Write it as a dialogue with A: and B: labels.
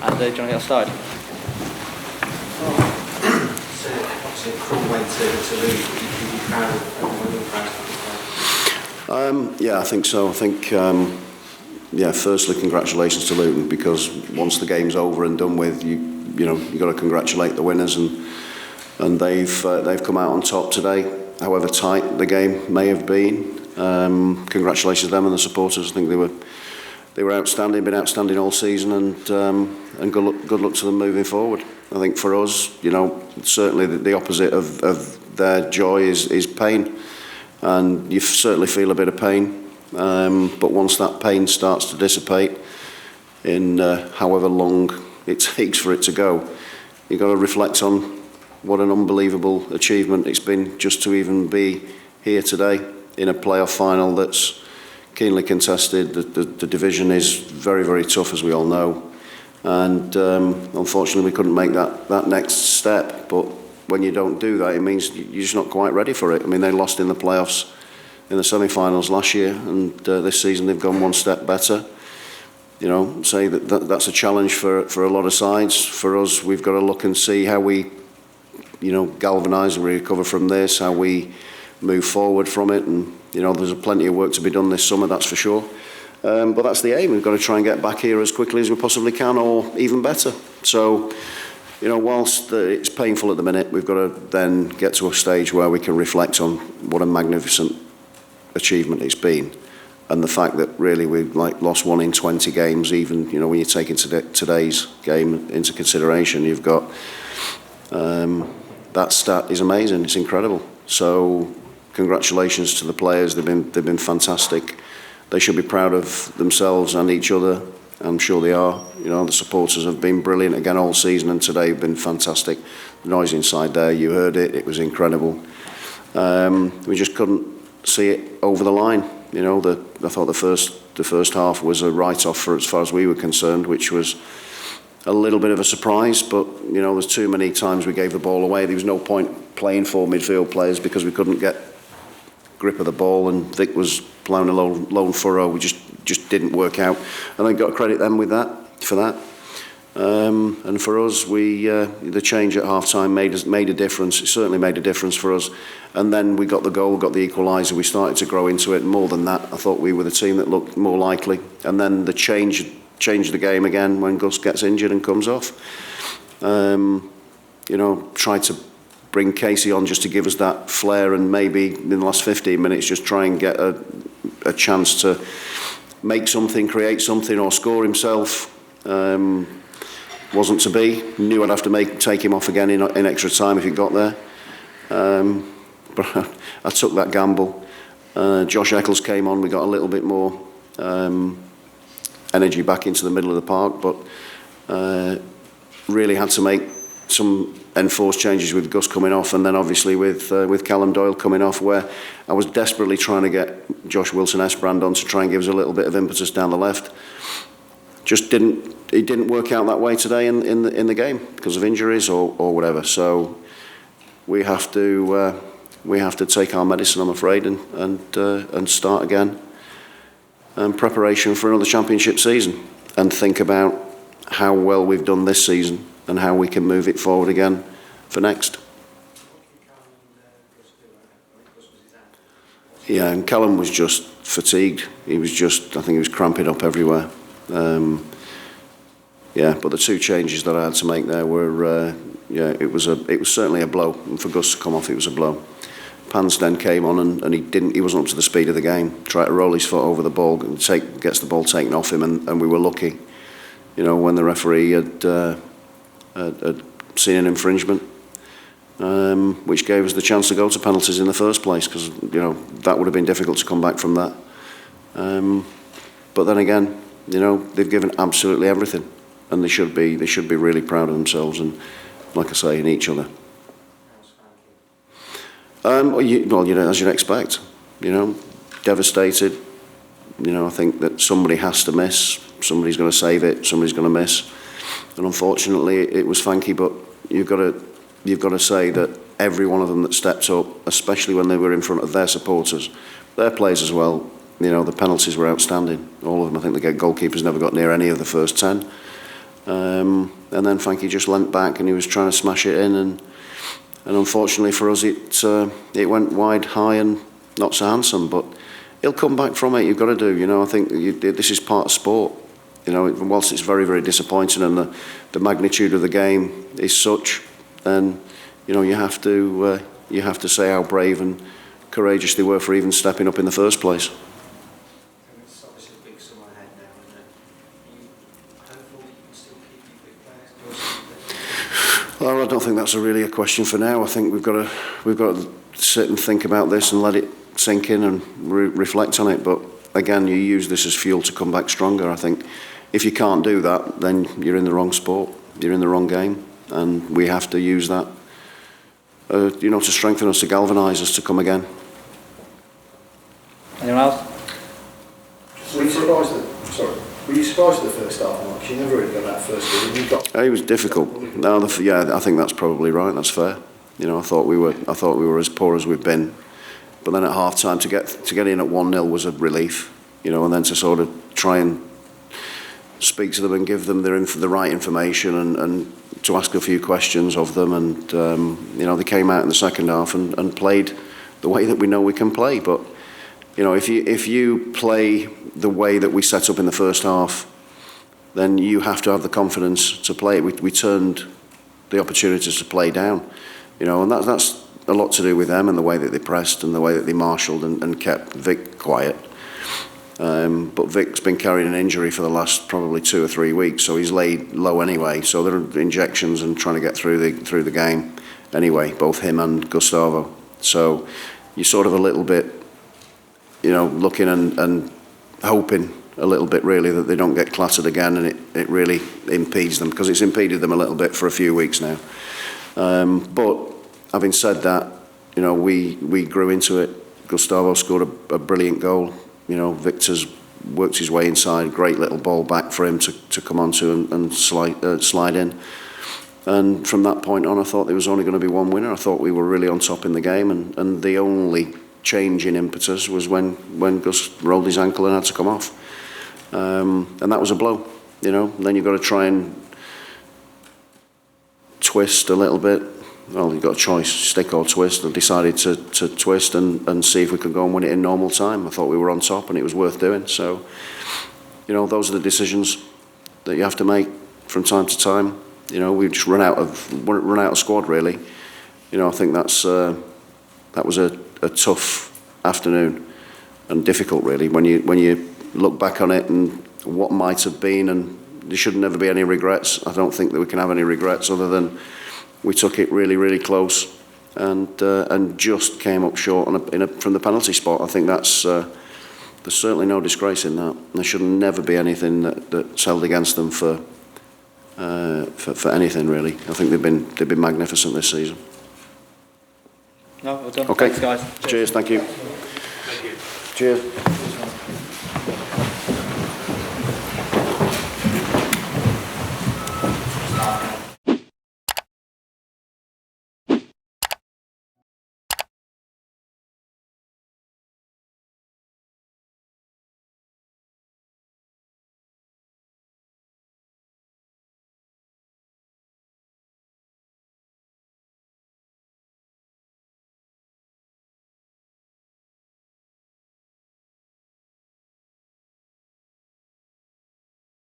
A: And do you want to get us started?
B: So obviously a cruel way to lose, but you can be proud of everyone you're proud of.
C: Yeah, I think so. I think, firstly, congratulations to Luton, because once the game's over and done with, you've got to congratulate the winners, and they've come out on top today. However tight the game may have been, congratulations to them and the supporters. I think they were outstanding, been outstanding all season, and good luck to them moving forward. I think for us, certainly the opposite of their joy is pain, and you certainly feel a bit of pain. But once that pain starts to dissipate, in however long it takes for it to go, you've got to reflect on what an unbelievable achievement it's been just to even be here today in a playoff final that's keenly contested. The division is very, very tough, as we all know, and unfortunately we couldn't make that next step. But when you don't do that, it means you're just not quite ready for it. I mean, they lost in the playoffs in the semi-finals last year, and this season they've gone one step better. Say that's a challenge for a lot of sides. For us, we've got to look and see how we galvanise and recover from this, how we move forward from it. And there's plenty of work to be done this summer, that's for sure. But that's the aim. We've got to try and get back here as quickly as we possibly can, or even better. So, whilst it's painful at the minute, we've got to then get to a stage where we can reflect on what a magnificent achievement it's been, and the fact that really we've lost 1 in 20 games. Even when you take into today's game into consideration, you've got that stat is amazing. It's incredible. So congratulations to the players. They've been fantastic. They should be proud of themselves and each other. I'm sure they are. The supporters have been brilliant again all season, and today have been fantastic. The noise inside there, you heard it. It was incredible. We just couldn't see it over the line. I thought the first half was a write-off for as far as we were concerned, which was a little bit of a surprise. But there's too many times we gave the ball away. There was no point playing 4 midfield players because we couldn't get grip of the ball, and Vic was plowing a lone furrow. We just didn't work out, and I got to credit them with that for that. And for us, the change at half-time made a difference. It certainly made a difference for us. And then we got the goal, got the equaliser. We started to grow into it. And more than that, I thought we were the team that looked more likely. And then the change changed the game again when Gus gets injured and comes off. Tried to bring Casey on just to give us that flair, and maybe in the last 15 minutes just try and get a chance to make something, create something, or score himself. Wasn't to be. Knew I'd have to take him off again in extra time if he got there. But I took that gamble. Josh Eccles came on. We got a little bit more energy back into the middle of the park, but really had to make some enforced changes with Gus coming off, and then obviously with Callum Doyle coming off, where I was desperately trying to get Josh Wilson-Esbrand on to try and give us a little bit of impetus down the left. It didn't work out that way today in the game because of injuries or whatever. So we have to take our medicine, I'm afraid, and start again. Preparation for another championship season, and think about how well we've done this season and how we can move it forward again for next. Yeah, and Callum was just fatigued. I think he was cramping up everywhere. But the 2 changes that I had to make there were, it was certainly a blow. And for Gus to come off, it was a blow. Pans then came on, and he wasn't up to the speed of the game. Tried to roll his foot over the ball and gets the ball taken off him, and we were lucky, when the referee had seen an infringement, which gave us the chance to go to penalties in the first place, because that would have been difficult to come back from that. But then again, they've given absolutely everything, and they should be really proud of themselves, and like I say, in each other. As you'd expect, devastated. I think that somebody has to miss. Somebody's going to save it. Somebody's going to miss. And unfortunately, it was Fanky. But you've got to say that every one of them that stepped up, especially when they were in front of their supporters, their players as well. The penalties were outstanding. All of them. I think the goalkeepers never got near any of the first 10. And then Fanky just leant back and he was trying to smash it in, and unfortunately for us it went wide, high and not so handsome, but he'll come back from it. You've got to do, you know. I think this is part of sport, you know. Whilst it's very, very disappointing and the magnitude of the game is such, then you know you have to say how brave and courageous they were for even stepping up in the first place.
B: And it's obviously a big summer ahead now, isn't it? Are you hopeful you can still keep your big players?
C: Well, I don't think that's really a question for now. I think we've got to sit and think about this and let it sink in and reflect on it. But again, you use this as fuel to come back stronger. I think if you can't do that, then you're in the wrong sport, you're in the wrong game, and we have to use that, you know, to strengthen us, to galvanise us to come again.
A: Anyone else?
D: Were you surprised at the first half, Mark? You never really got that first goal.
C: It was difficult. No, yeah, I think that's probably right. That's fair. You know, I thought we were as poor as we've been, but then at half time to get in at 1-0 was a relief. You know, and then to sort of try and speak to them and give them the right information and to ask a few questions of them, and you know, they came out in the second half and played the way that we know we can play. But you know, if you play the way that we set up in the first half, then you have to have the confidence to play it. We turned the opportunities to play down, you know, and that's a lot to do with them and the way that they pressed and the way that they marshalled and kept Vic quiet. But Vic's been carrying an injury for the last probably 2 or 3 weeks, so he's laid low anyway. So there are injections and trying to get through the game anyway, both him and Gustavo. So you're sort of a little bit, you know, looking and hoping a little bit really that they don't get clattered again, and it really impedes them, because it's impeded them a little bit for a few weeks now. But having said that, you know, we grew into it. Gustavo scored a brilliant goal. You know, Victor's worked his way inside, great little ball back for him to come onto and slide in. And from that point on, I thought there was only going to be one winner. I thought we were really on top in the game, and the only change in impetus was when Gus rolled his ankle and had to come off. And that was a blow, you know. Then you've got to try and twist a little bit. Well, you've got a choice, stick or twist. I decided to twist and see if we could go and win it in normal time. I thought we were on top and it was worth doing. So, you know, those are the decisions that you have to make from time to time. You know, we've just run out of squad, really. You know, I think that was a tough afternoon and difficult, really, when you look back on it and what might have been, and there should never be any regrets. I don't think that we can have any regrets other than we took it really, really close and just came up short from the penalty spot. I think there's certainly no disgrace in that. There should never be anything that's held against them for anything, really. I think they've been magnificent this season.
A: No, well done.
C: Okay.
A: Thanks, guys.
C: Cheers. Thank you.
B: Thank you.
C: Cheers.